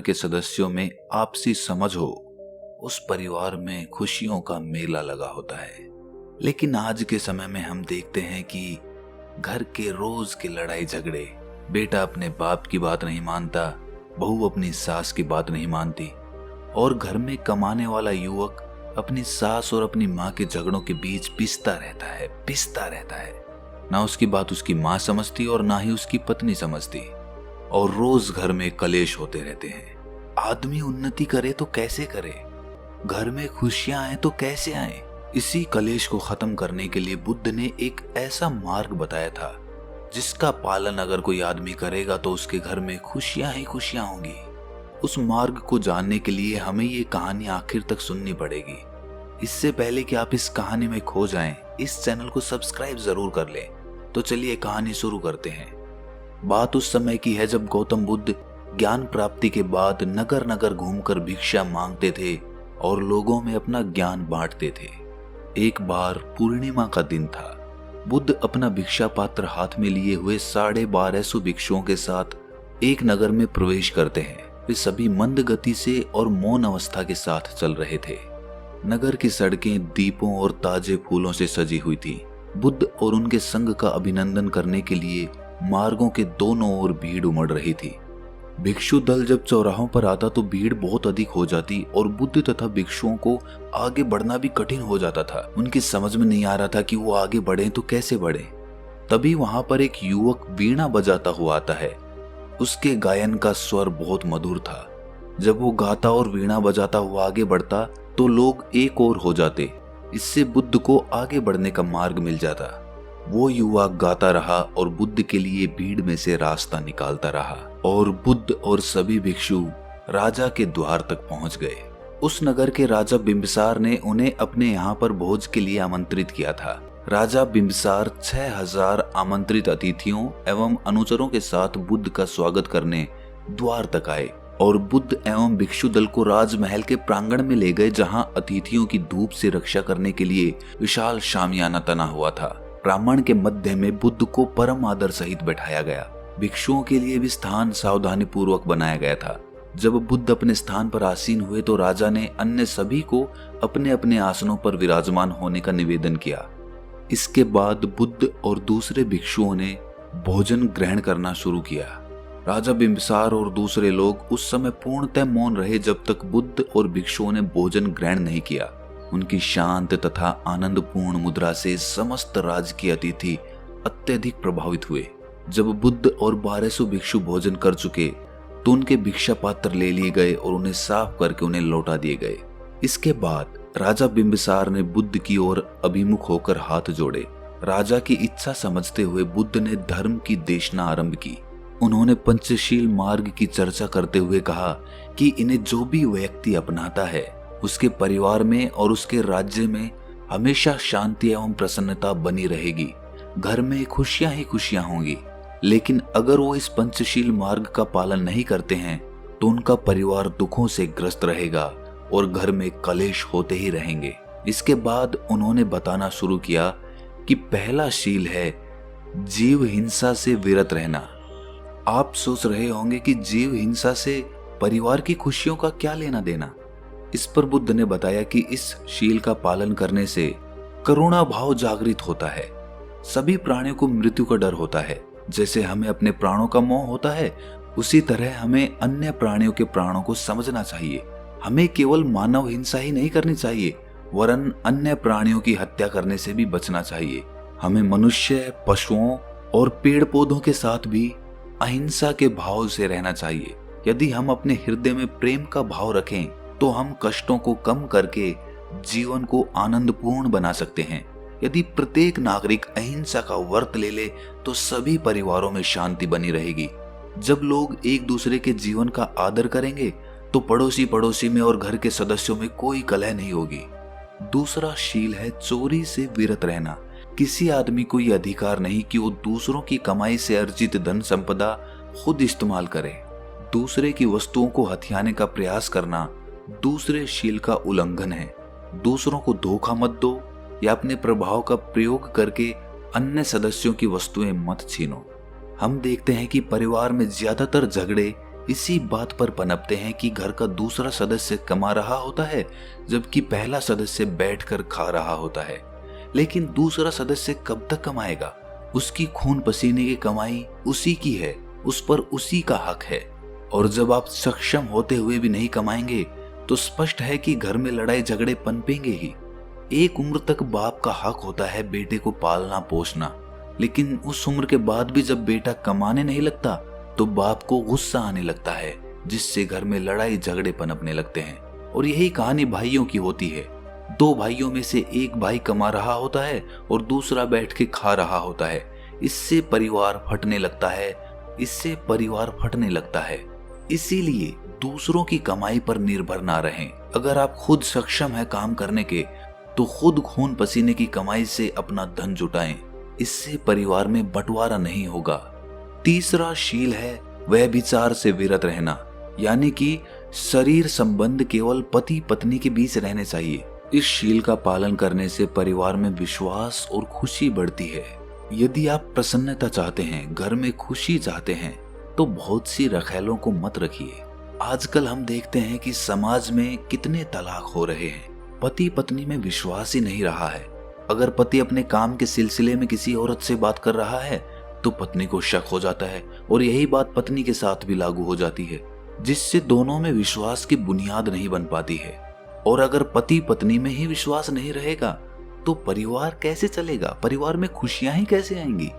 के सदस्यों में आपसी समझ हो, उस परिवार में खुशियों का मेला लगा होता है। लेकिन आज के समय में हम देखते हैं कि घर के रोज के लड़ाई झगड़े, बेटा अपने बाप की बात नहीं मानता, बहू अपनी सास की बात नहीं मानती, और घर में कमाने वाला युवक अपनी सास और अपनी माँ के झगड़ों के बीच पिसता रहता है। ना उसकी बात उसकी माँ समझती और ना ही उसकी पत्नी समझती, और रोज घर में कलेश होते रहते हैं। आदमी उन्नति करे तो कैसे करे, घर में खुशियां आए तो कैसे आए। इसी कलेश को खत्म करने के लिए बुद्ध ने एक ऐसा मार्ग बताया था जिसका पालन अगर कोई आदमी करेगा तो उसके घर में खुशियां ही खुशियां होंगी। उस मार्ग को जानने के लिए हमें ये कहानी आखिर तक सुननी पड़ेगी। इससे पहले कि आप इस कहानी में खो जाएं, इस चैनल को सब्सक्राइब जरूर कर लें। तो चलिए कहानी शुरू करते हैं। बात उस समय की है जब गौतम बुद्ध ज्ञान प्राप्ति के बाद नगर नगर घूमकर भिक्षा मांगते थे और लोगों में अपना ज्ञान बांटते थे। एक बार पूर्णिमा का दिन था। बुद्ध अपना भिक्षा पात्र हाथ में लिए हुए 1250 भिक्षुओं के साथ एक नगर में प्रवेश करते हैं। वे सभी मंद गति से और मौन अवस्था के साथ चल रहे थे। नगर की सड़कें दीपों और ताजे फूलों से सजी हुई थी। बुद्ध और उनके संघ का अभिनंदन करने के लिए मार्गों के दोनों ओर भीड़ उमड़ रही थी। भिक्षु दल जब चौराहों पर आता तो भीड़ बहुत अधिक हो जाती और बुद्ध तथा भिक्षुओं को आगे बढ़ना भी कठिन हो जाता था। उनकी समझ में नहीं आ रहा था कि वो आगे बढ़े तो कैसे बढ़े। तभी वहां पर एक युवक वीणा बजाता हुआ आता है। उसके गायन का स्वर बहुत मधुर था। जब वो गाता और वीणा बजाता हुआ आगे बढ़ता तो लोग एक ओर हो जाते। इससे बुद्ध को आगे बढ़ने का मार्ग मिल जाता। वो युवक गाता रहा और बुद्ध के लिए भीड़ में से रास्ता निकालता रहा, और बुद्ध और सभी भिक्षु राजा के द्वार तक पहुंच गए। उस नगर के राजा बिंबिसार ने उन्हें अपने यहाँ पर भोज के लिए आमंत्रित किया था। राजा बिंबिसार 6000 आमंत्रित अतिथियों एवं अनुचरों के साथ बुद्ध का स्वागत करने द्वार तक आए और बुद्ध एवं भिक्षु दल को राजमहल के प्रांगण में ले गए, जहां अतिथियों की धूप से रक्षा करने के लिए विशाल शामियाना तना हुआ था। प्रांगण के मध्य में बुद्ध को परम आदर सहित बैठाया गया। भिक्षुओं के लिए भी स्थान सावधानी पूर्वक बनाया गया था। जब बुद्ध अपने स्थान पर आसीन हुए तो राजा ने अन्य सभी को अपने अपने आसनों पर विराजमान होने का निवेदन किया। इसके बाद बुद्ध और दूसरे भिक्षुओं ने भोजन ग्रहण करना शुरू किया। राजा बिंबिसार और दूसरे लोग उस समय पूर्णतः मौन रहे जब तक बुद्ध और भिक्षुओं ने भोजन ग्रहण नहीं किया। उनकी शांत तथा आनंदपूर्ण मुद्रा से समस्त राज्य के अतिथि अत्यधिक प्रभावित हुए। जब बुद्ध और 1200 भिक्षु भोजन कर चुके तो उनके भिक्षा पात्र ले लिए गए और उन्हें साफ करके उन्हें लौटा दिए गए। इसके बाद राजा बिंबिसार ने बुद्ध की ओर अभिमुख होकर हाथ जोड़े। राजा की इच्छा समझते हुए बुद्ध ने धर्म की देशना आरंभ की। उन्होंने पंचशील मार्ग की चर्चा करते हुए कहा कि इन्हें जो भी व्यक्ति अपनाता है उसके परिवार में और उसके राज्य में हमेशा शांति एवं प्रसन्नता बनी रहेगी। घर में खुशियां ही खुशियां होंगी। लेकिन अगर वो इस पंचशील मार्ग का पालन नहीं करते हैं तो उनका परिवार दुखों से ग्रस्त रहेगा और घर में कलेश होते ही रहेंगे। इसके बाद उन्होंने बताना शुरू किया कि पहला शील है जीव हिंसा से विरत रहना। आप सोच रहे होंगे कि जीव हिंसा से परिवार की खुशियों का क्या लेना देना। इस पर बुद्ध ने बताया कि इस शील का पालन करने से करुणा भाव जागृत होता है। सभी प्राणियों को मृत्यु का डर होता है। जैसे हमें अपने प्राणों का मोह होता है, उसी तरह हमें अन्य प्राणियों के प्राणों को समझना चाहिए। हमें केवल मानव हिंसा ही नहीं करनी चाहिए, वरन अन्य प्राणियों की हत्या करने से भी बचना चाहिए। हमें मनुष्य, पशुओं और पेड़ पौधों के साथ भी अहिंसा के भाव से रहना चाहिए। यदि हम अपने हृदय में प्रेम का भाव रखें तो हम कष्टों को कम करके जीवन को आनंदपूर्ण बना सकते हैं। यदि प्रत्येक नागरिक अहिंसा का व्रत ले ले तो सभी परिवारों में शांति बनी रहेगी। जब लोग एक दूसरे के जीवन का आदर करेंगे तो पड़ोसी में और घर के सदस्यों में कोई कलह नहीं होगी। दूसरा शील है चोरी से विरत रहना। किसी आदमी को यह अधिकार नहीं कि वो दूसरों की कमाई से अर्जित धन संपदा खुद इस्तेमाल करे। दूसरे की वस्तुओं को हथियाने का प्रयास करना दूसरे शील का उल्लंघन है। दूसरों को धोखा मत दो या अपने प्रभाव का प्रयोग करके अन्य सदस्यों की वस्तुएं मत छीनो। हम देखते हैं कि परिवार में ज्यादातर झगड़े इसी बात पर पनपते हैं कि घर का दूसरा सदस्य कमा रहा होता है जबकि पहला सदस्य बैठकर खा रहा होता है। लेकिन दूसरा सदस्य कब तक कमाएगा? उसकी खून पसीने की कमाई उसी की है, उस पर उसी का हक है। और जब आप सक्षम होते हुए भी नहीं कमाएंगे तो स्पष्ट है कि घर में लड़ाई झगड़े पनपेंगे ही। एक उम्र तक बाप का हक होता है बेटे को पालना पोसना, लेकिन उस उम्र के बाद भी जब बेटा कमाने नहीं लगता तो बाप को गुस्सा आने लगता है, जिससे घर में लड़ाई झगड़े पनपने लगते हैं। और यही कहानी भाइयों की होती है। दो भाइयों में से एक भाई कमा रहा होता है और दूसरा बैठ के खा रहा होता है। इससे परिवार फटने लगता है। इसीलिए दूसरों की कमाई पर निर्भर ना रहें। अगर आप खुद सक्षम हैं काम करने के तो खुद खून पसीने की कमाई से अपना धन जुटाएं। इससे परिवार में बंटवारा नहीं होगा। तीसरा शील है व्यभिचार से विरत रहना, यानी कि शरीर संबंध केवल पति पत्नी के बीच रहने चाहिए। इस शील का पालन करने से परिवार में विश्वास और खुशी बढ़ती है। यदि आप प्रसन्नता चाहते हैं, घर में खुशी चाहते हैं, तो बहुत सी रखेलों को मत रखिए। आजकल हम देखते हैं कि समाज में कितने तलाक हो रहे हैं। पति पत्नी में विश्वास ही नहीं रहा है। अगर पति अपने काम के सिलसिले में किसी औरत से बात कर रहा है तो पत्नी को शक हो जाता है, और यही बात पत्नी के साथ भी लागू हो जाती है, जिससे दोनों में विश्वास की बुनियाद नहीं बन पाती है। और अगर पति पत्नी में ही विश्वास नहीं रहेगा तो परिवार कैसे चलेगा? परिवार में खुशियां ही कैसे आएंगी?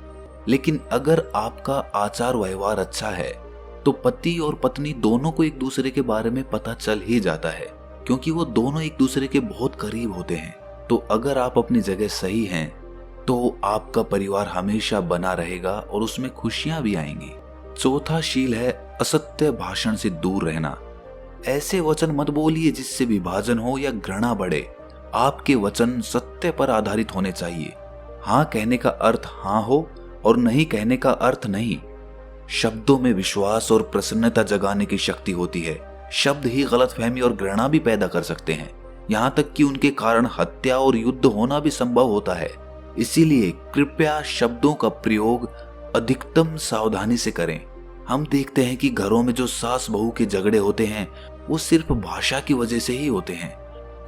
लेकिन अगर आपका आचार व्यवहार अच्छा है तो पति और पत्नी दोनों को एक दूसरे के बारे में पता चल ही जाता है, क्योंकि वो दोनों एक दूसरे के बहुत करीब होते हैं। तो अगर आप अपनी जगह सही हैं तो आपका परिवार हमेशा बना रहेगा और उसमें खुशियां भी आएंगी। चौथा शील है असत्य भाषण से दूर रहना। ऐसे वचन मत बोलिए जिससे विभाजन हो या घृणा बढ़े। आपके वचन सत्य पर आधारित होने चाहिए। हाँ कहने का अर्थ हाँ हो और नहीं कहने का अर्थ नहीं। शब्दों में विश्वास और प्रसन्नता जगाने की शक्ति होती है। शब्द ही गलतफहमी और घृणा भी पैदा कर सकते हैं, यहाँ तक कि उनके कारण हत्या और युद्ध होना भी संभव होता है। इसीलिए कृपया शब्दों का प्रयोग अधिकतम सावधानी से करें। हम देखते हैं कि घरों में जो सास बहू के झगड़े होते हैं वो सिर्फ भाषा की वजह से ही होते हैं।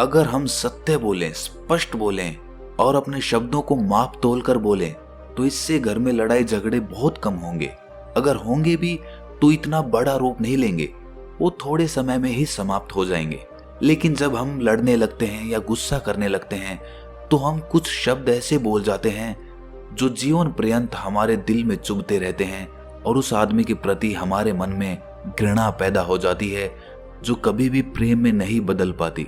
अगर हम सत्य बोलें, स्पष्ट बोलें और अपने शब्दों को माप तोल कर बोलें तो इससे घर में लड़ाई झगड़े बहुत कम होंगे। अगर होंगे भी तो इतना बड़ा रूप नहीं लेंगे, वो थोड़े समय में ही समाप्त हो जाएंगे। लेकिन जब हम लड़ने लगते हैं या गुस्सा करने लगते हैं तो हम कुछ शब्द ऐसे बोल जाते हैं जो जीवन पर्यंत हमारे दिल में चुभते रहते हैं और उस आदमी के प्रति हमारे मन में घृणा पैदा हो जाती है, जो कभी भी प्रेम में नहीं बदल पाती।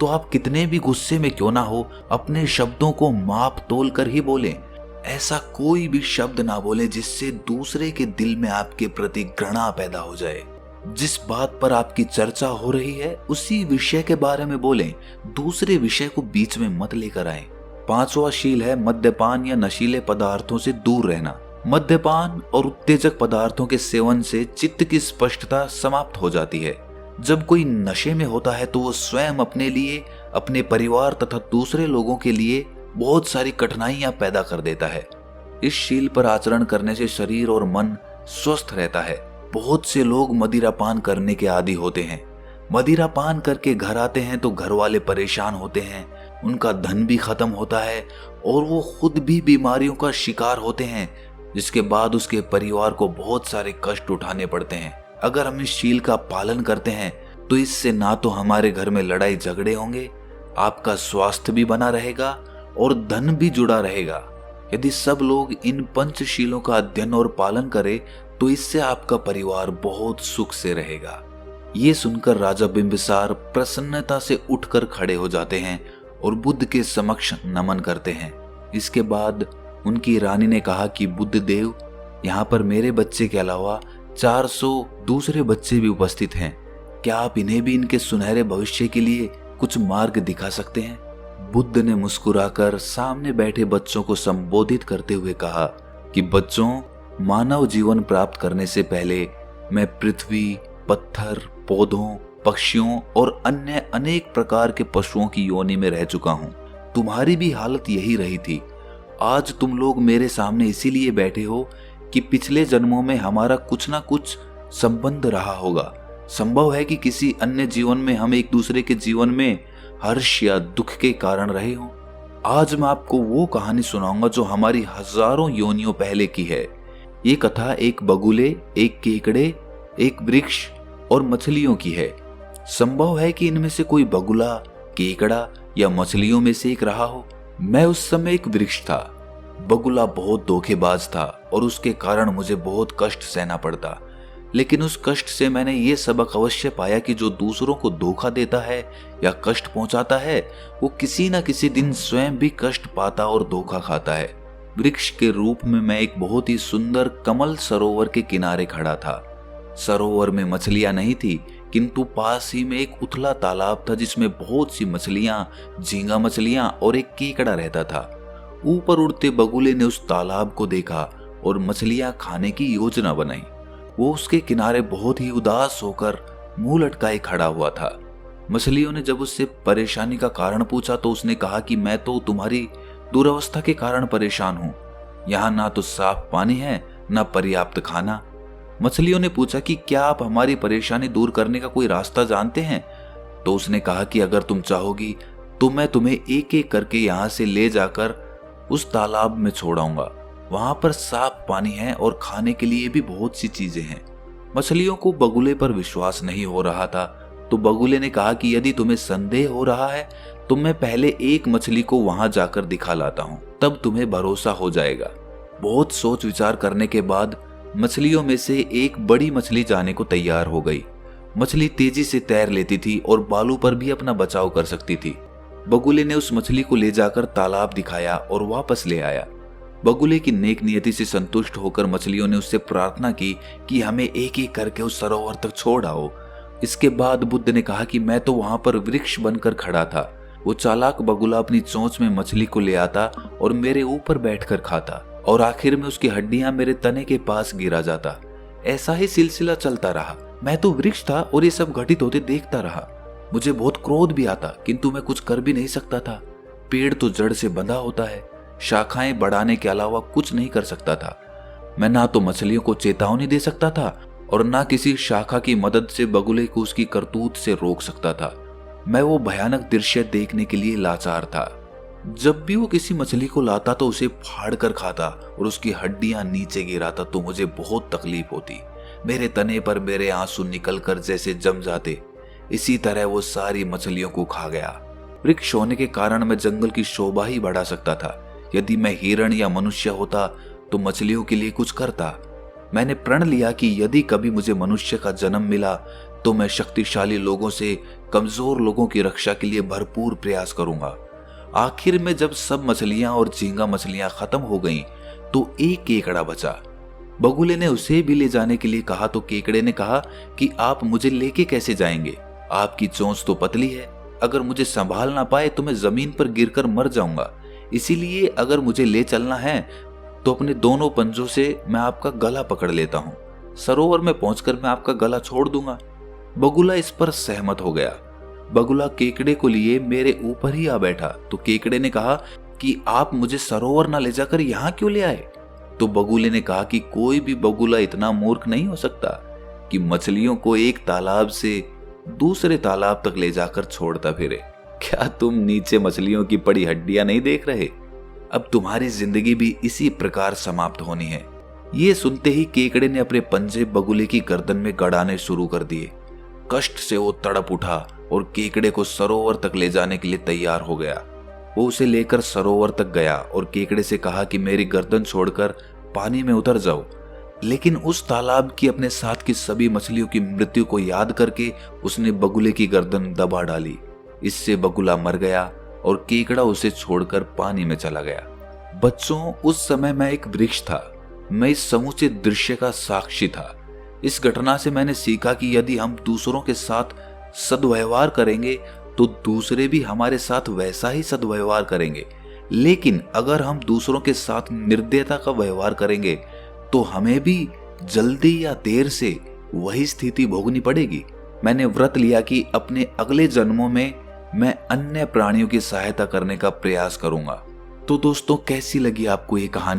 तो आप कितने भी गुस्से में क्यों ना हो, अपने शब्दों को माप तोल कर ही बोलें। ऐसा कोई भी शब्द ना बोले जिससे दूसरे के दिल में आपके प्रति घृणा पैदा हो जाए। जिस बात पर आपकी चर्चा हो रही है उसी विषय के बारे में बोलें, दूसरे विषय को बीच में मत लेकर आएं। पांचवा शील है मद्यपान या नशीले पदार्थों से दूर रहना। मद्यपान और उत्तेजक पदार्थों के सेवन से चित्त की स्पष्टता समाप्त हो जाती है। जब कोई नशे में होता है तो वो स्वयं अपने लिए, अपने परिवार तथा दूसरे लोगों के लिए बहुत सारी कठिनाइयां पैदा कर देता है। इस शील पर आचरण करने से शरीर और मन स्वस्थ रहता है। बहुत से लोग मदिरा पान करने के आदी होते हैं। मदिरा पान करके घर आते हैं तो घर वाले परेशान होते हैं, उनका धन भी खत्म होता है और वो खुद भी बीमारियों का शिकार होते हैं, जिसके बाद उसके परिवार को बहुत सारे कष्ट उठाने पड़ते हैं। अगर हम इस शील का पालन करते हैं तो इससे ना तो हमारे घर में लड़ाई झगड़े होंगे, आपका स्वास्थ्य भी बना रहेगा और धन भी जुड़ा रहेगा। यदि सब लोग इन पंचशीलों का अध्ययन और पालन करें तो इससे आपका परिवार बहुत सुख से रहेगा। ये सुनकर राजा बिंबिसार प्रसन्नता से उठकर खड़े हो जाते हैं और बुद्ध के समक्ष नमन करते हैं। इसके बाद उनकी रानी ने कहा कि बुद्ध देव, यहाँ पर मेरे बच्चे के अलावा 400 दूसरे बच्चे भी उपस्थित हैं। क्या आप इन्हें भी इनके सुनहरे भविष्य के लिए कुछ मार्ग दिखा सकते हैं? बुद्ध ने मुस्कुराकर सामने बैठे बच्चों को संबोधित करते हुए कहा कि बच्चों, मानव जीवन प्राप्त करने से पहले मैं पृथ्वी, पत्थर, पौधों, पक्षियों और अन्य अनेक प्रकार के पशुओं की योनि में रह चुका हूँ। तुम्हारी भी हालत यही रही थी। आज तुम लोग मेरे सामने इसीलिए बैठे हो कि पिछले जन्मों में हमारा कुछ ना कुछ संबंध रहा होगा। संभव है कि किसी अन्य जीवन में हम एक दूसरे के जीवन में हर्ष या दुख के कारण रहे हों। आज मैं आपको वो कहानी सुनाऊंगा जो हमारी हजारों योनियों पहले की है। ये कथा एक बगुले, एक केकड़े, एक वृक्ष और मछलियों की है। संभव है कि इनमें से कोई बगुला, केकड़ा या मछलियों में से एक रहा हो। मैं उस समय एक वृक्ष था। बगुला बहुत धोखेबाज था और उसके कारण मुझे बहुत कष्ट सहना पड़ता। लेकिन उस कष्ट से मैंने ये सबक अवश्य पाया कि जो दूसरों को धोखा देता है या कष्ट पहुंचाता है, वो किसी न किसी दिन स्वयं भी कष्ट पाता और धोखा खाता है। वृक्ष के रूप में मैं एक बहुत ही सुंदर कमल सरोवर के किनारे खड़ा था। सरोवर में मछलियां नहीं थी, किंतु पास ही में एक उथला तालाब था जिसमें बहुत सी मछलियां, झींगा मछलियां और एक केकड़ा रहता था। ऊपर उड़ते बगुले ने उस तालाब को देखा और मछलियां खाने की योजना बनाई। वो उसके किनारे बहुत ही उदास होकर मुंह लटकाए खड़ा हुआ था। मछलियों ने जब उससे परेशानी का कारण पूछा तो उसने कहा कि मैं तो तुम्हारी दुर्अवस्था के कारण परेशान हूं। यहाँ ना तो साफ पानी है, ना पर्याप्त खाना। मछलियों ने पूछा कि क्या आप हमारी परेशानी दूर करने का कोई रास्ता जानते हैं? तो उसने कहा कि अगर तुम चाहोगी तो मैं तुम्हें एक एक करके यहाँ से ले जाकर उस तालाब में छोड़ाऊंगा। वहां पर साफ पानी है और खाने के लिए भी बहुत सी चीजें हैं। मछलियों को बगुले पर विश्वास नहीं हो रहा था, तो बगुले ने कहा कि यदि तुम्हें संदेह हो रहा है तो मैं पहले एक मछली को वहां जाकर दिखा लाता हूं, तब तुम्हें भरोसा हो जाएगा। बहुत सोच विचार करने के बाद मछलियों में से एक बड़ी मछली जाने को तैयार हो गई। मछली तेजी से तैर लेती थी और बालू पर भी अपना बचाव कर सकती थी। बगुले ने उस मछली को ले जाकर तालाब दिखाया और वापस ले आया। बगुले की नेक नियति से संतुष्ट होकर मछलियों ने उससे प्रार्थना की कि हमें एक एक करके उस सरोवर तक छोड़ आओ। इसके बाद बुद्ध ने कहा कि मैं तो वहां पर वृक्ष बनकर खड़ा था। वो चालाक बगुला अपनी चोंच में मछली को ले आता और मेरे ऊपर बैठकर खाता और आखिर में उसकी हड्डियां मेरे तने के पास गिरा जाता। ऐसा ही सिलसिला चलता रहा। मैं तो वृक्ष था और ये सब घटित होते देखता रहा। मुझे बहुत क्रोध भी आता, किंतु मैं कुछ कर भी नहीं सकता था। पेड़ तो जड़ से बंधा होता है, शाखाएं बढ़ाने के अलावा कुछ नहीं कर सकता था। मैं ना तो मछलियों को चेतावनी दे सकता था और ना किसी शाखा की मदद से बगुले को उसकी करतूत से रोक सकता था। मैं वो भयानक दृश्य देखने के लिए लाचार था। जब भी वो किसी मछली को लाता तो उसे फाड़ कर खाता और उसकी हड्डियां नीचे गिराता तो मुझे बहुत तकलीफ होती। मेरे तने पर मेरे आंसू निकलकर जैसे जम जाते। इसी तरह वो सारी मछलियों को खा गया। वृक्ष होने के कारण मैं जंगल की शोभा ही बढ़ा सकता था। यदि मैं हिरण या मनुष्य होता तो मछलियों के लिए कुछ करता। मैंने प्रण लिया कि यदि कभी मुझे मनुष्य का जन्म मिला तो मैं शक्तिशाली लोगों से कमजोर लोगों की रक्षा के लिए भरपूर प्रयास करूंगा। आखिर में जब सब मछलियां और झींगा मछलियां खत्म हो गईं, तो एक केकड़ा बचा। बगुले ने उसे भी ले जाने के लिए कहा तो केकड़े ने कहा कि आप मुझे लेके कैसे जाएंगे? आपकी चोंच तो पतली है, अगर मुझे संभाल ना पाए तो मैं जमीन पर गिरकर मर जाऊंगा। इसीलिए अगर मुझे ले चलना है तो अपने दोनों पंजों से मैं आपका गला पकड़ लेता हूँ। सरोवर में पहुंचकर मैं आपका गला छोड़ दूंगा। बगुला इस पर सहमत हो गया। बगुला केकड़े को लिए मेरे ऊपर ही आ बैठा तो केकड़े ने कहा कि आप मुझे सरोवर ना ले जाकर यहाँ क्यों ले आए? तो बगुले ने कहा कि कोई भी बगुला इतना मूर्ख नहीं हो सकता कि मछलियों को एक तालाब से दूसरे तालाब तक ले जाकर छोड़ता फिरे। क्या तुम नीचे मछलियों की पड़ी हड्डियां नहीं देख रहे? अब तुम्हारी जिंदगी भी इसी प्रकार समाप्त होनी है। ये सुनते ही केकड़े ने अपने पंजे बगुले की गर्दन में गड़ाने शुरू कर दिए। कष्ट से वो तड़प उठा और केकड़े को सरोवर तक ले जाने के लिए तैयार हो गया। वो उसे लेकर सरोवर तक गया और केकड़े से कहा कि मेरी गर्दन छोड़कर पानी में उतर जाओ। लेकिन उस तालाब की अपने साथ की सभी मछलियों की मृत्यु को याद करके उसने बगुले की गर्दन दबा डाली। इससे बगुला मर गया और केकड़ा उसे छोड़कर पानी में चला गया। बच्चों, उस समय मैं एक वृक्ष था। मैं इस समूचे दृश्य का साक्षी था। इस घटना से मैंने सीखा कि यदि हम दूसरों के साथ सद्व्यवहार करेंगे तो दूसरे भी हमारे साथ वैसा ही सद्व्यवहार करेंगे। लेकिन अगर हम दूसरों के साथ निर्दयता का व्यवहार करेंगे तो हमें भी जल्दी या देर से वही स्थिति भोगनी पड़ेगी। मैंने व्रत लिया कि अपने अगले जन्मों में मैं अन्य प्राणियों की सहायता करने का प्रयास करूंगा। तो दोस्तों, कैसी लगी आपको ये कहानी?